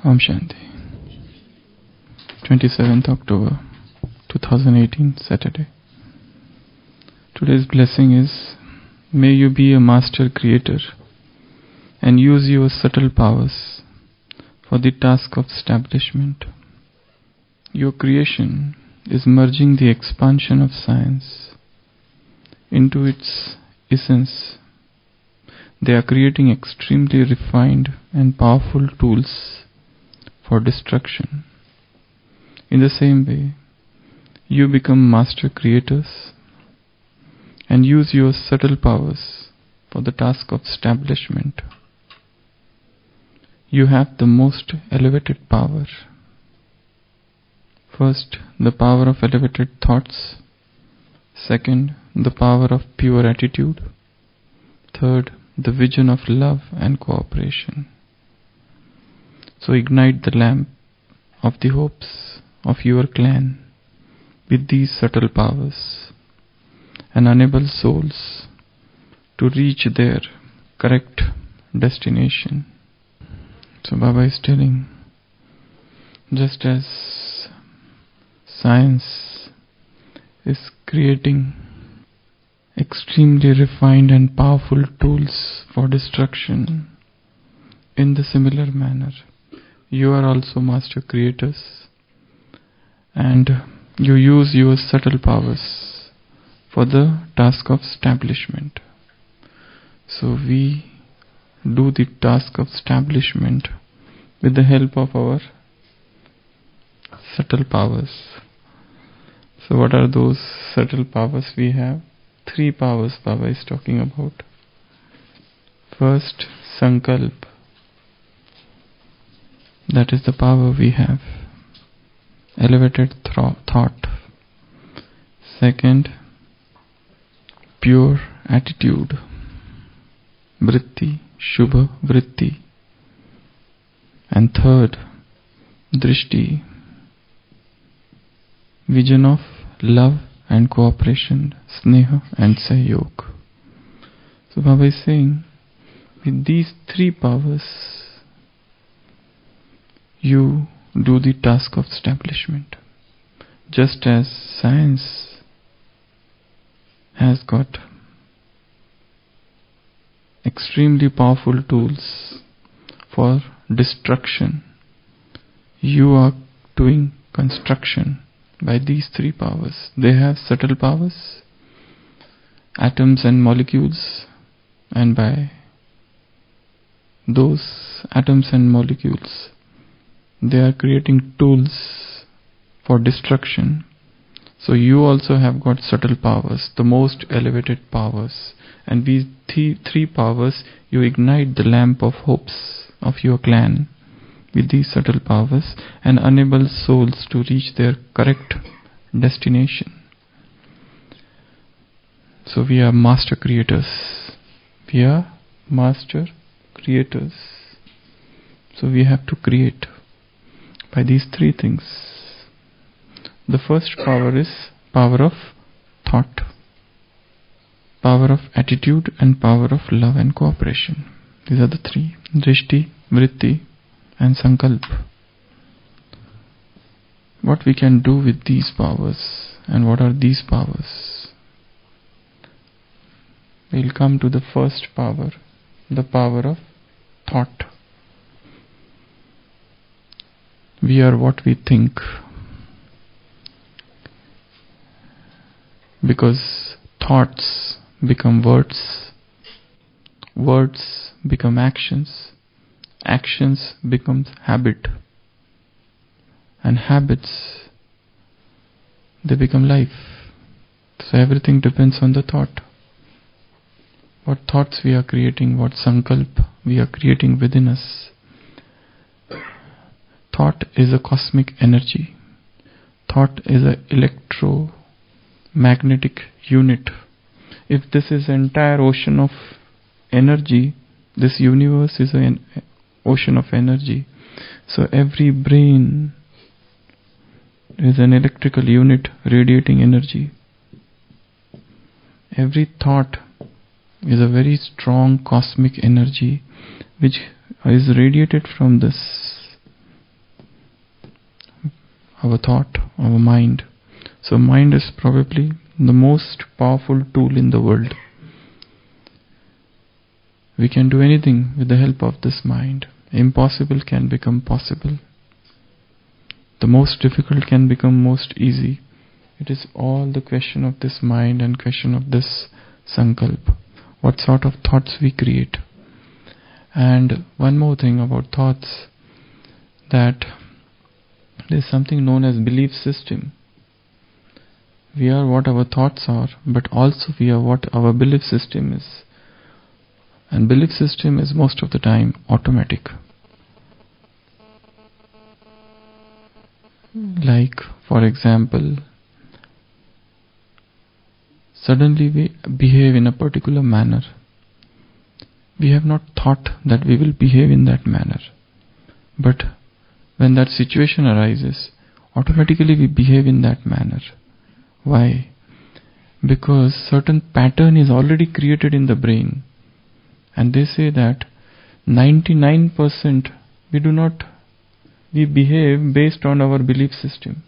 Om Shanti. 27th October 2018, Saturday. Today's blessing is, may you be a master creator and use your subtle powers for the task of establishment. Your creation is merging the expansion of science into its essence. They are creating extremely refined and powerful tools for destruction. In the same way, you become master creators and use your subtle powers for the task of establishment. You have the most elevated power. First, the power of elevated thoughts. Second, the power of pure attitude. Third, the vision of love and cooperation. So ignite the lamp of the hopes of your clan with these subtle powers and enable souls to reach their correct destination. So Baba is telling, just as science is creating extremely refined and powerful tools for destruction, in the similar manner, you are also master creators and you use your subtle powers for the task of establishment. So we do the task of establishment with the help of our subtle powers. So what are those subtle powers we have? 3 powers Baba is talking about. First, Sankalp. That is the power we have. Elevated thought. Second, pure attitude. Vritti, Shubha Vritti. And third, Drishti. Vision of love and cooperation, Sneha and Sahyog. So Baba is saying, with these 3 powers, you do the task of establishment. Just as science has got extremely powerful tools for destruction, you are doing construction by these 3 powers. They have subtle powers, atoms and molecules, and by those atoms and molecules, they are creating tools for destruction. So you also have got subtle powers, the most elevated powers. And these 3 powers, you ignite the lamp of hopes of your clan with these subtle powers and enable souls to reach their correct destination. So we are master creators. We are master creators. So we have to create by these 3 things. The first power is power of thought, power of attitude, and power of love and cooperation. These are the 3. Drishti, Vritti, and Sankalp. What we can do with these powers, and what are these powers? We'll come to the first power, the power of thought. We are what we think, because thoughts become words, words become actions, actions becomes habit, and habits, they become life. So everything depends on the thought. What thoughts we are creating, what sankalp we are creating within us. Thought is a cosmic energy. Thought is an electromagnetic unit. If this is an entire ocean of energy, this universe is an ocean of energy. So every brain is an electrical unit radiating energy. Every thought is a very strong cosmic energy which is radiated from this our thought, our mind. So mind is probably the most powerful tool in the world. We can do anything with the help of this mind. Impossible can become possible. The most difficult can become most easy. It is all the question of this mind and question of this sankalp. What sort of thoughts we create. And one more thing about thoughts, that there is something known as belief system. We are what our thoughts are, but also we are what our belief system is. And belief system is most of the time automatic. Like, for example, suddenly we behave in a particular manner. We have not thought that we will behave in that manner. But when that situation arises, automatically we behave in that manner. Why? Because certain pattern is already created in the brain. And they say that 99% we behave based on our belief system.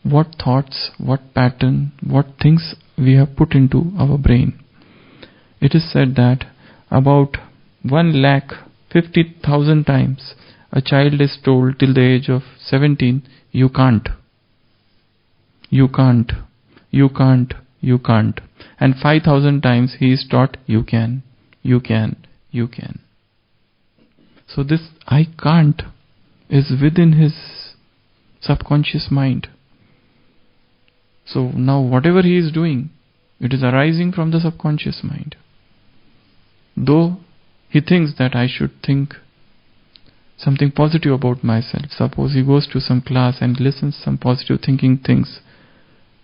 What thoughts, what pattern, what things we have put into our brain. It is said that about 1,50,000 times a child is told till the age of 17, you can't. You can't. You can't. You can't. And 5,000 times he is taught, you can. You can. You can. So this I can't is within his subconscious mind. So now whatever he is doing, it is arising from the subconscious mind. Though he thinks that I should think something positive about myself. Suppose he goes to some class and listens some positive thinking things.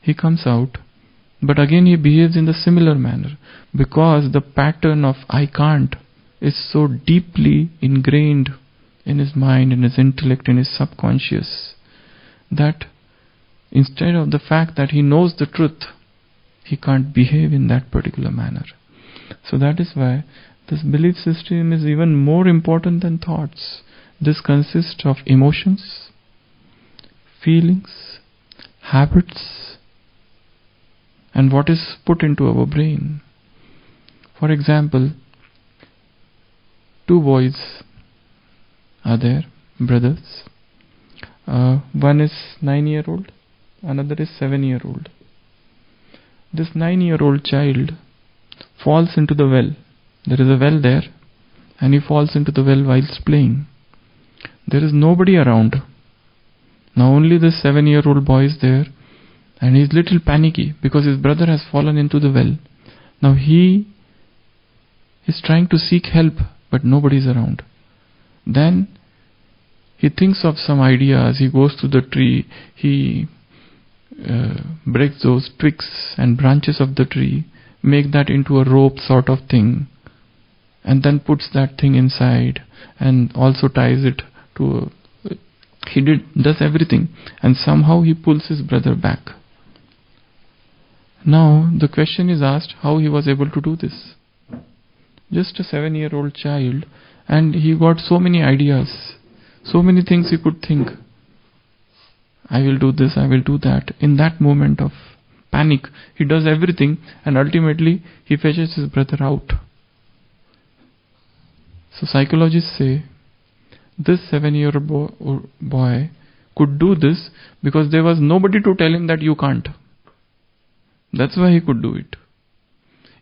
He comes out, but again he behaves in the similar manner, because the pattern of I can't is so deeply ingrained in his mind, in his intellect, in his subconscious, that instead of the fact that he knows the truth, he can't behave in that particular manner. So that is why this belief system is even more important than thoughts. This consists of emotions, feelings, habits, and what is put into our brain. For example, two boys are there, brothers. One is 9-year-old, another is 7-year-old. This 9-year-old child falls into the well. There is a well there, and he falls into the well whilst playing. There is nobody around. Now only this 7-year-old boy is there, and he is little panicky because his brother has fallen into the well. Now he is trying to seek help, but nobody is around. Then he thinks of some ideas. He goes to the tree. He breaks those twigs and branches of the tree, make that into a rope sort of thing, and then puts that thing inside and also ties it to does everything, and somehow he pulls his brother back. Now the question is asked how he was able to do this. Just a 7-year-old child, and he got so many ideas, so many things he could think. I will do this, I will do that. In that moment of panic, he does everything, and ultimately he fetches his brother out. So psychologists say this 7-year-old boy could do this because there was nobody to tell him that you can't. That's why he could do it.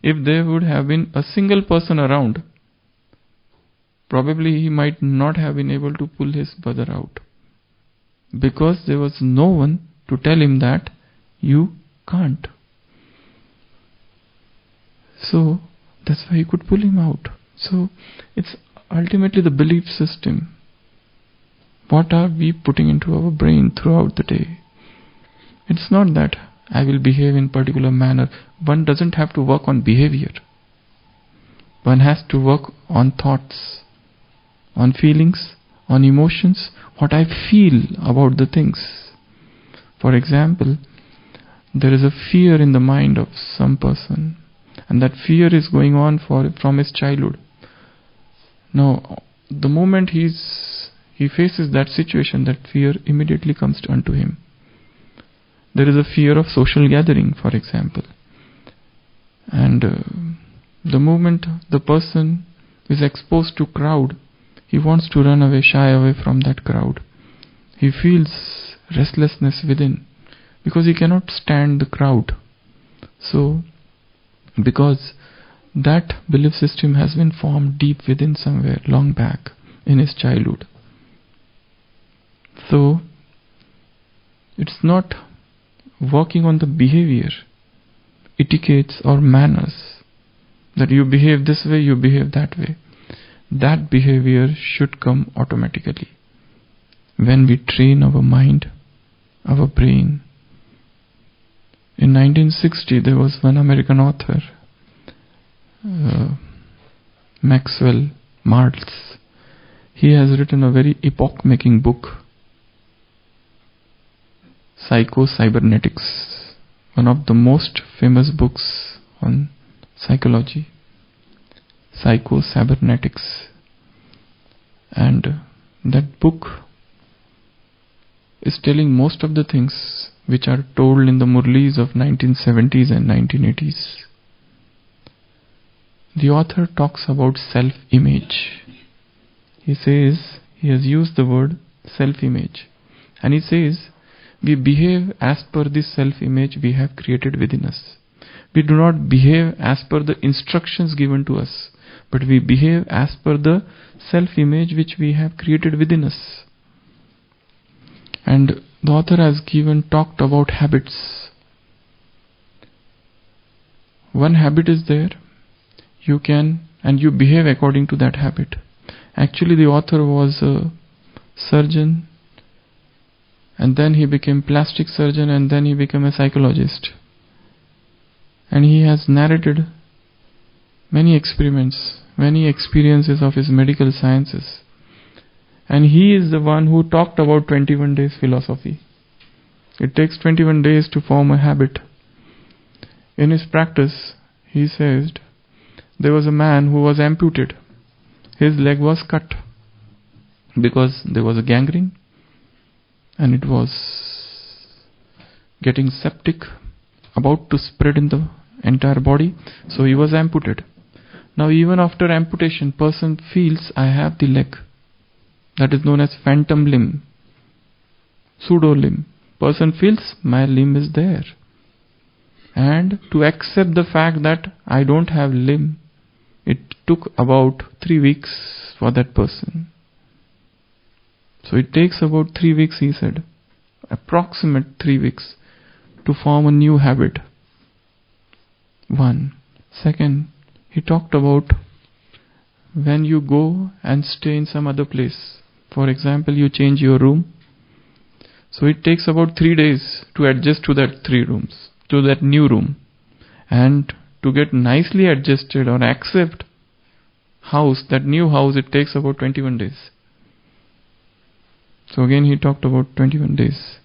If there would have been a single person around, probably he might not have been able to pull his brother out, because there was no one to tell him that you can't. So that's why he could pull him out. So it's ultimately the belief system. What are we putting into our brain throughout the day? It's not that I will behave in particular manner. One doesn't have to work on behavior. One has to work on thoughts, on feelings, on emotions, what I feel about the things. For example, there is a fear in the mind of some person, and that fear is going on from his childhood. Now, the moment he he faces that situation, that fear immediately comes unto him. There is a fear of social gathering, for example. And the moment the person is exposed to crowd, he wants to run away, shy away from that crowd. He feels restlessness within because he cannot stand the crowd. So, because that belief system has been formed deep within somewhere long back in his childhood. So, it's not working on the behavior, etiquettes or manners, that you behave this way, you behave that way. That behavior should come automatically when we train our mind, our brain. In 1960, there was one American author, Maxwell Maltz. He has written a very epoch-making book, Psycho-Cybernetics, one of the most famous books on psychology, Psycho-Cybernetics. And that book is telling most of the things which are told in the Murlis of 1970s and 1980s. The author talks about self-image. He says, he has used the word self-image. And he says, we behave as per the self-image we have created within us. We do not behave as per the instructions given to us, but we behave as per the self-image which we have created within us. And the author has talked about habits. One habit is there, you can, and you behave according to that habit. Actually, the author was a surgeon, and then he became plastic surgeon, and then he became a psychologist. And he has narrated many experiments, many experiences of his medical sciences. And he is the one who talked about 21 days philosophy. It takes 21 days to form a habit. In his practice, he says, there was a man who was amputated. His leg was cut because there was a gangrene and it was getting septic, about to spread in the entire body. So he was amputated. Now even after amputation, person feels, I have the leg. That is known as phantom limb, pseudo limb. Person feels my limb is there. And to accept the fact that I don't have limb, it took about 3 weeks for that person. So it takes about 3 weeks, he said, approximate 3 weeks, to form a new habit. One. Second, he talked about when you go and stay in some other place. For example, you change your room. So it takes about 3 days to adjust to that 3 rooms, to that new room. And to get nicely adjusted or accept house, that new house, it takes about 21 days. So again he talked about 21 days.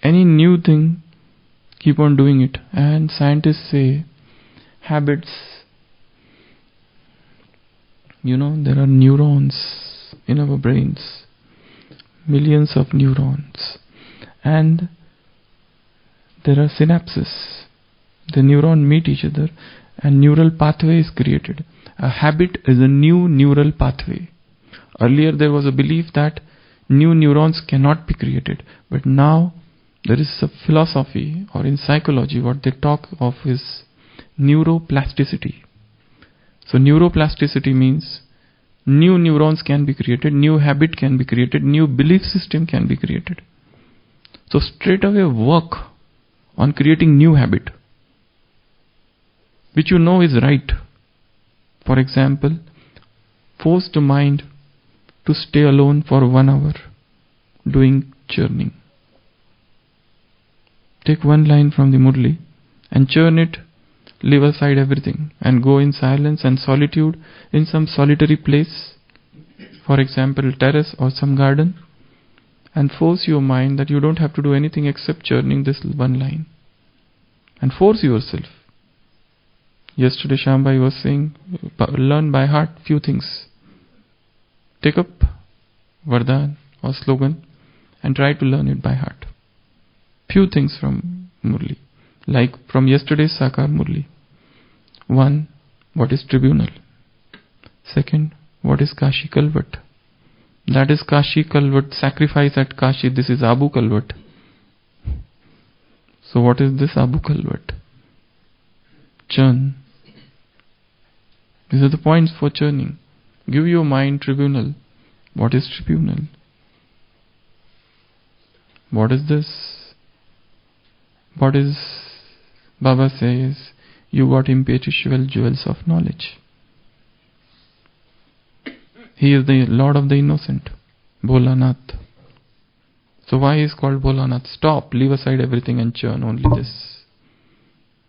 Any new thing, keep on doing it. And scientists say habits, there are neurons in our brains, millions of neurons, and there are synapses. The neuron meet each other and neural pathway is created. A habit is a new neural pathway. Earlier there was a belief that new neurons cannot be created, but now there is a philosophy, or in psychology what they talk of is neuroplasticity. So neuroplasticity means new neurons can be created, new habit can be created, new belief system can be created. So straight away work on creating new habit, which you know is right. For example, force the mind to stay alone for 1 hour doing churning. Take one line from the Murli and churn it, leave aside everything and go in silence and solitude in some solitary place, for example terrace or some garden, and force your mind that you don't have to do anything except churning this one line, and force yourself. Yesterday Shambai was saying, learn by heart few things. Take up Vardhan or slogan and try to learn it by heart. Few things from Murli, like from yesterday's Sakar Murli. 1. What is tribunal? 2. What is Kashi Kalvat? That is Kashi Kalvat, sacrifice at Kashi. This is Abu Kalvat. So what is this Abu Kalvat? Churn. These are the points for churning. Give your mind tribunal. What is tribunal? What is this? What is Baba says? You got imperishable jewels of knowledge. He is the Lord of the innocent, Bholanath. So why is called Bholanath? Stop, leave aside everything and churn only this.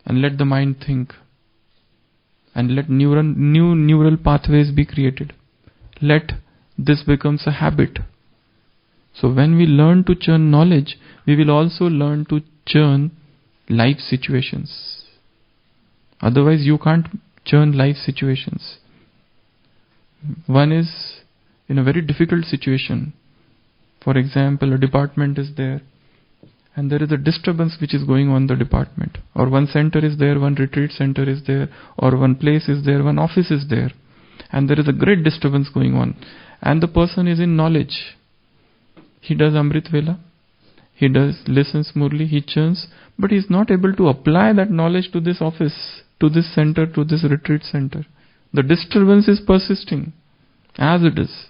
And let the mind think. And let new neural pathways be created. Let this becomes a habit. So when we learn to churn knowledge, we will also learn to churn life situations. Otherwise you can't churn life situations. One is in a very difficult situation. For example, a department is there and there is a disturbance which is going on in the department. Or one center is there, one retreat center is there, or one place is there, one office is there. And there is a great disturbance going on. And the person is in knowledge. He does Amrit Vela, he listens Murli, he churns, but he is not able to apply that knowledge to this office, to this center, to this retreat center. The disturbance is persisting as it is.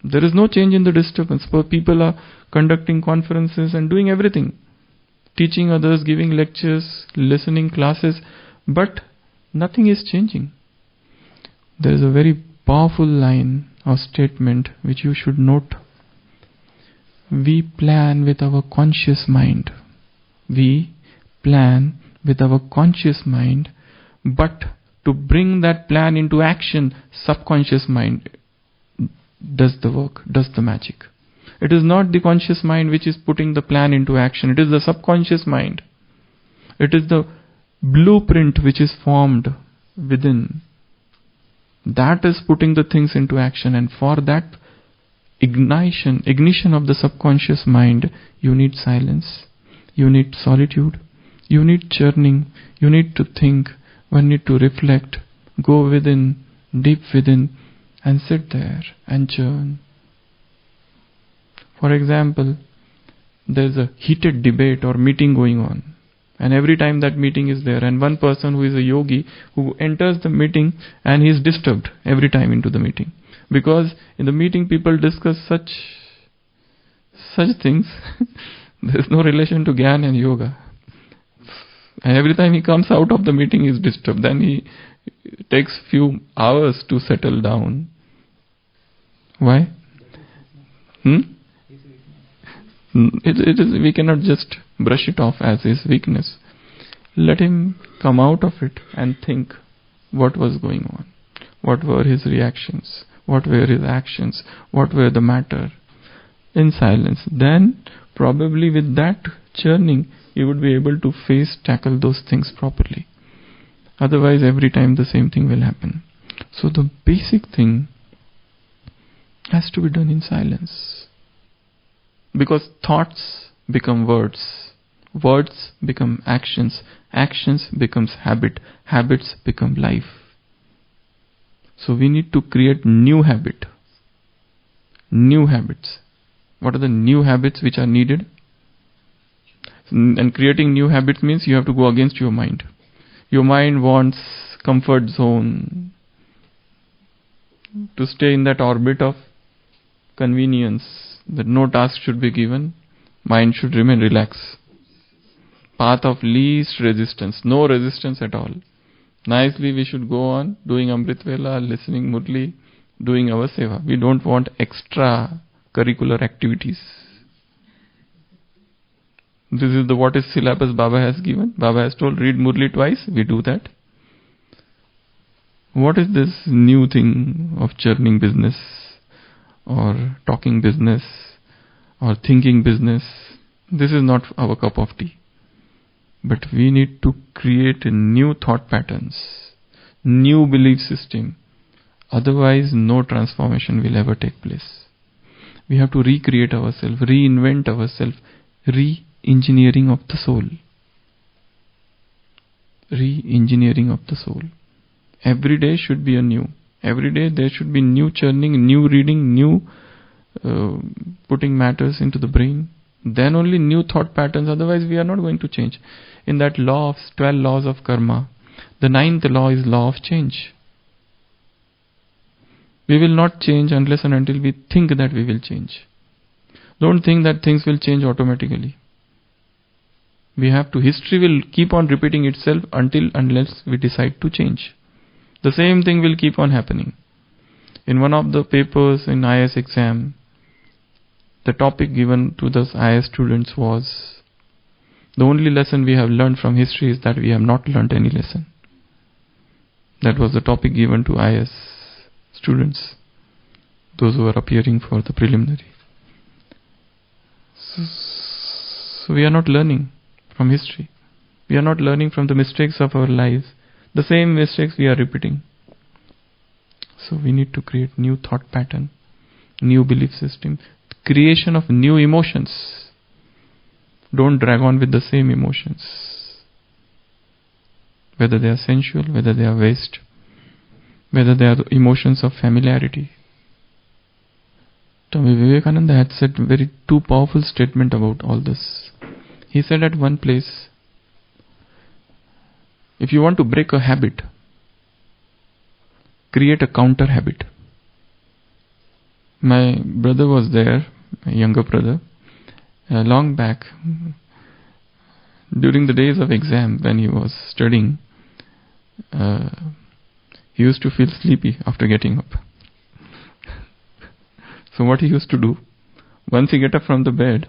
There is no change in the disturbance. People are conducting conferences and doing everything. Teaching others, giving lectures, listening classes, but nothing is changing. There is a very powerful line or statement which you should note. We plan with our conscious mind. We plan with our conscious mind, but to bring that plan into action, subconscious mind does the work, does the magic. It is not the conscious mind which is putting the plan into action. It is the subconscious mind. It is the blueprint which is formed within. That is putting the things into action. And for that ignition of the subconscious mind, you need silence. You need solitude. You need churning. You need to think. One need to reflect. Go within, deep within, and sit there and churn. For example, there is a heated debate or meeting going on, and every time that meeting is there, and one person who is a yogi who enters the meeting and he is disturbed every time into the meeting, because in the meeting people discuss such things. There is no relation to Gyan and yoga, and every time he comes out of the meeting he is disturbed. Then he takes few hours to settle down. Why? It is, we cannot just brush it off as his weakness. Let him come out of it and think what was going on. What were his reactions? What were his actions? What were the matter? In silence. Then probably with that churning, you would be able to tackle those things properly. Otherwise every time the same thing will happen. So the basic thing has to be done in silence. Because thoughts become words. Words become actions. Actions becomes habit. Habits become life. So we need to create new habit. New habits. What are the new habits which are needed? And creating new habits means you have to go against your mind. Your mind wants comfort zone, to stay in that orbit of convenience, that no task should be given, mind should remain relaxed. Path of least resistance, no resistance at all. Nicely we should go on doing Amrit Vela, listening Murli, doing our seva. We don't want extra curricular activities. This is what is syllabus Baba has given. Baba has told read Murli twice, we do that. What is this new thing of churning business or talking business or thinking business? This is not our cup of tea. But we need to create new thought patterns, new belief system. Otherwise no transformation will ever take place. We have to recreate ourselves, reinvent ourselves, re-engineering of the soul. Re-engineering of the soul. Every day should be a new. Every day there should be new churning, new reading, new putting matters into the brain. Then only new thought patterns, otherwise we are not going to change. In that law of 12 laws of karma, the 9th law is law of change. We will not change unless and until we think that we will change. Don't think that things will change automatically. We have to, history will keep on repeating itself unless we decide to change. The same thing will keep on happening. In one of the papers in IS exam, the topic given to the IS students was, the only lesson we have learned from history is that we have not learned any lesson. That was the topic given to IS students, those who are appearing for the preliminary. So we are not learning from history. We are not learning from the mistakes of our lives. The same mistakes we are repeating. So we need to create new thought pattern, new belief system, creation of new emotions. Don't drag on with the same emotions. Whether they are sensual, whether they are waste, whether they are the emotions of familiarity. Swami Vivekananda had said very two powerful statement about all this. He said at one place, if you want to break a habit, create a counter habit. My brother was there, my younger brother, long back, during the days of exam when he was studying, he used to feel sleepy after getting up. So what he used to do, once he get up from the bed,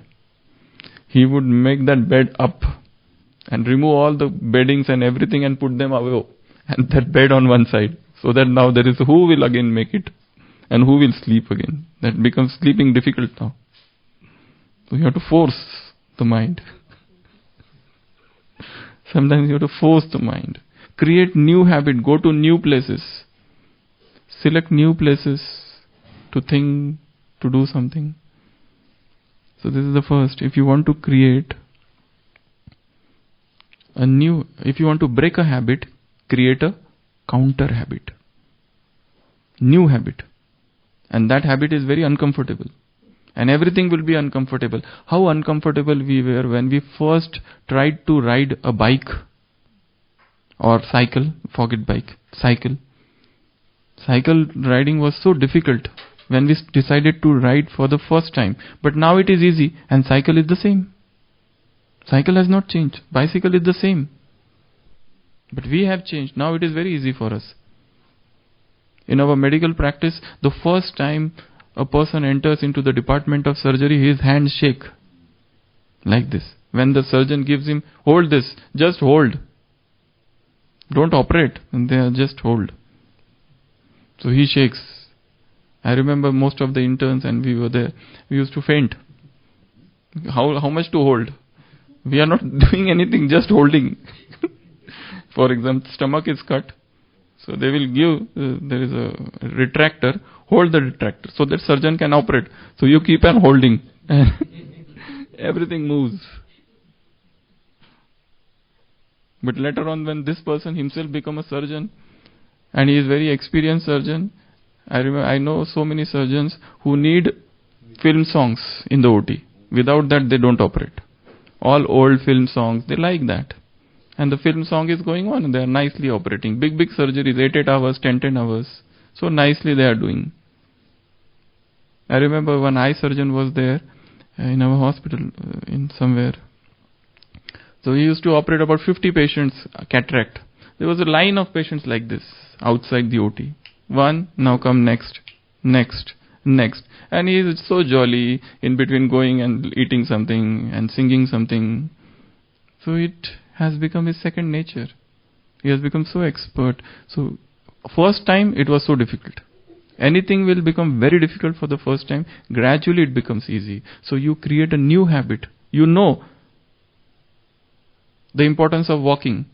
he would make that bed up and remove all the beddings and everything and put them away and that bed on one side, so that now there is who will again make it and who will sleep again. That becomes sleeping difficult now. So you have to force the mind. Sometimes you have to force the mind. Create new habit, go to new places. Select new places to think, to do something. So this is the first. If you want to create if you want to break a habit, create a counter habit. New habit. And that habit is very uncomfortable. And everything will be uncomfortable. How uncomfortable we were when we first tried to ride a bike or cycle, forget bike, cycle. Cycle riding was so difficult when we decided to ride for the first time. But now it is easy and cycle is the same. Cycle has not changed. Bicycle is the same. But we have changed. Now it is very easy for us. In our medical practice, the first time a person enters into the department of surgery, his hands shake. Like this. When the surgeon gives him, hold this, just hold. Don't operate. And they are just hold. So he shakes. I remember most of the interns and we were there. We used to faint. How much to hold? We are not doing anything, just holding. For example, stomach is cut. So they will give, there is a retractor, hold the retractor so that surgeon can operate. So you keep on holding and everything moves. But later on when this person himself become a surgeon and he is very experienced surgeon, I know so many surgeons who need film songs in the OT. Without that they don't operate. All old film songs, they like that. And the film song is going on and they are nicely operating. Big surgeries, 8 hours, 10 hours. So nicely they are doing. I remember one eye surgeon was there in our hospital in somewhere. So he used to operate about 50 patients, cataract. There was a line of patients like this outside the OT. One, now come next. And he is so jolly in between going and eating something and singing something. So it has become his second nature. He has become so expert. So first time it was so difficult. Anything will become very difficult for the first time. Gradually it becomes easy. So you create a new habit. You know the importance of walking.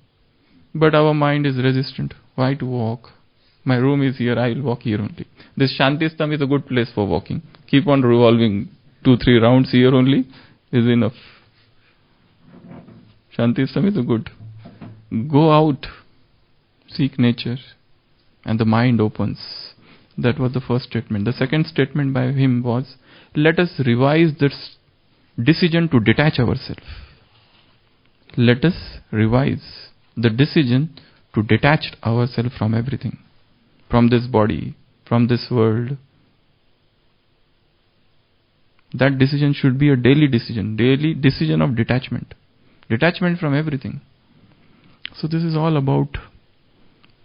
But our mind is resistant. Why to walk? My room is here, I will walk here only. This Shantistam is a good place for walking. Keep on revolving 2-3 rounds here only is enough. Shantistam is a good. Go out, seek nature, and the mind opens. That was the first statement. The second statement by him was, let us revise this decision to detach ourselves. Let us revise the decision to detach ourselves from everything, from this body, from this world. That decision should be a daily decision of detachment. Detachment from everything. So this is all about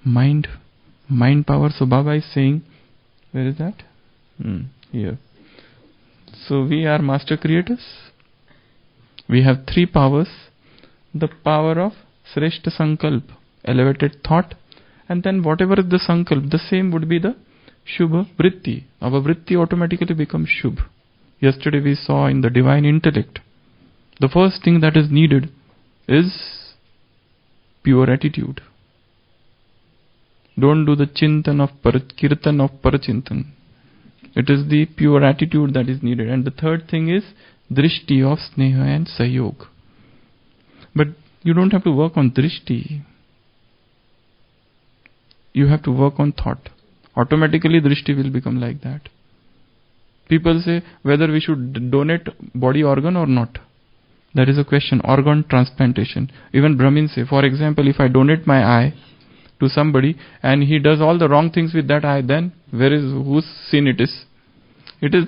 mind power. So Baba is saying, where is that? Here. So we are master creators. We have 3 powers. The power of Sreshta Sankalp, elevated thought, and then whatever is the Sankalp, the same would be the Shubha Vritti. Our Vritti automatically becomes Shubh. Yesterday we saw in the divine intellect, the first thing that is needed is pure attitude. Don't do the Chintan of Kirtan of Parachintan. It is the pure attitude that is needed. And the third thing is Drishti of Sneha and Sahyog. But you don't have to work on Drishti. You have to work on thought. Automatically Drishti will become like that. People say whether we should donate body organ or not. That is a question. Organ transplantation. Even Brahmins say, for example, if I donate my eye to somebody and he does all the wrong things with that eye, then whose sin it is?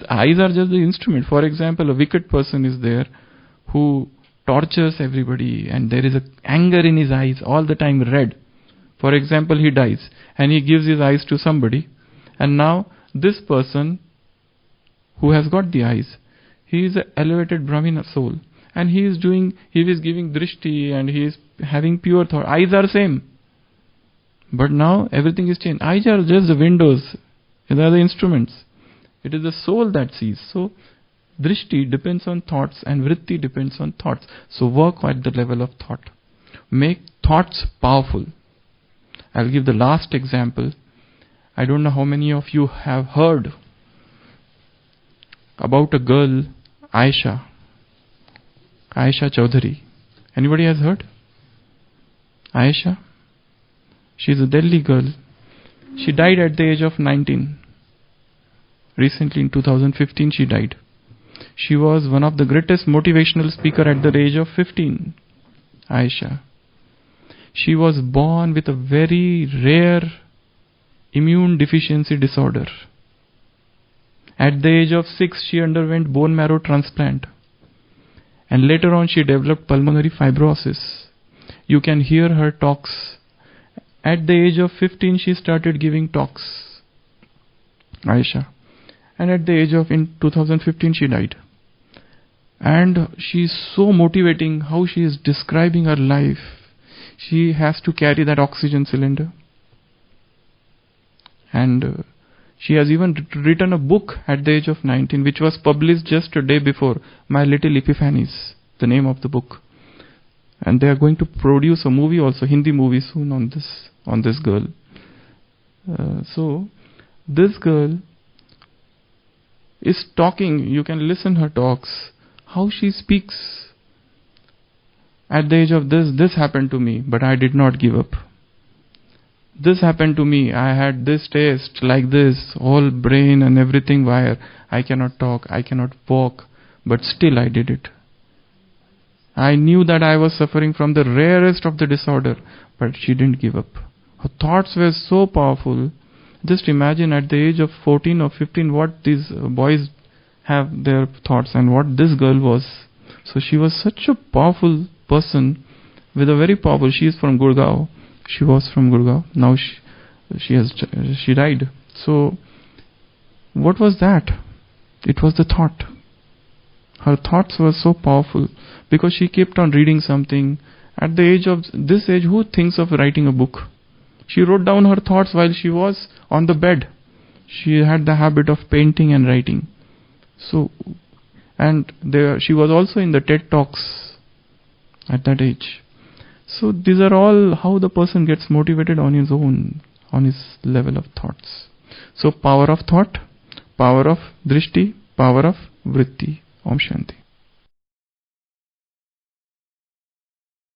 Eyes are just the instrument. For example, a wicked person is there who tortures everybody and there is a anger in his eyes all the time, red. For example, he dies and he gives his eyes to somebody, and now this person who has got the eyes, he is an elevated Brahmina soul, and he is giving drishti and he is having pure thought. Eyes are same, but now everything is changed. Eyes are just the windows, they are the instruments. It is the soul that sees. So drishti depends on thoughts and vritti depends on thoughts. So work at the level of thought. Make thoughts powerful. I'll give the last example. I don't know how many of you have heard about a girl, Aisha Chaudhary. Anybody has heard? Aisha? She's a Delhi girl. She died at the age of 19. Recently in 2015 she died. She was one of the greatest motivational speaker at the age of 15. Aisha. She was born with a very rare immune deficiency disorder. At the age of 6, she underwent bone marrow transplant. And later on, she developed pulmonary fibrosis. You can hear her talks. At the age of 15, she started giving talks. Aisha. And at the age of, in 2015, she died. And she is so motivating how she is describing her life. She has to carry that oxygen cylinder. And she has even written a book at the age of 19, which was published just a day before, My Little Epiphanies, the name of the book. And they are going to produce a movie also, Hindi movie soon on this girl. So this girl is talking. You can listen her talks. How she speaks. At the age of this happened to me, but I did not give up. This happened to me, I had this taste, like this, whole brain and everything wire. I cannot talk, I cannot walk, but still I did it. I knew that I was suffering from the rarest of the disorder, but she didn't give up. Her thoughts were so powerful. Just imagine at the age of 14 or 15 what these boys have their thoughts and what this girl was. So she was such a powerful person with a very powerful, she is from Gurgaon. She was from Gurgaon. Now she died. So what was that? It was the thought. Her thoughts were so powerful because she kept on reading something. At the age of this age, who thinks of writing a book? She wrote down her thoughts while she was on the bed. She had the habit of painting and writing. So, and she was also in the TED Talks at that age. So these are all how the person gets motivated on his own. on his level of thoughts. So power of thought, power of drishti, power of vritti. Om Shanti.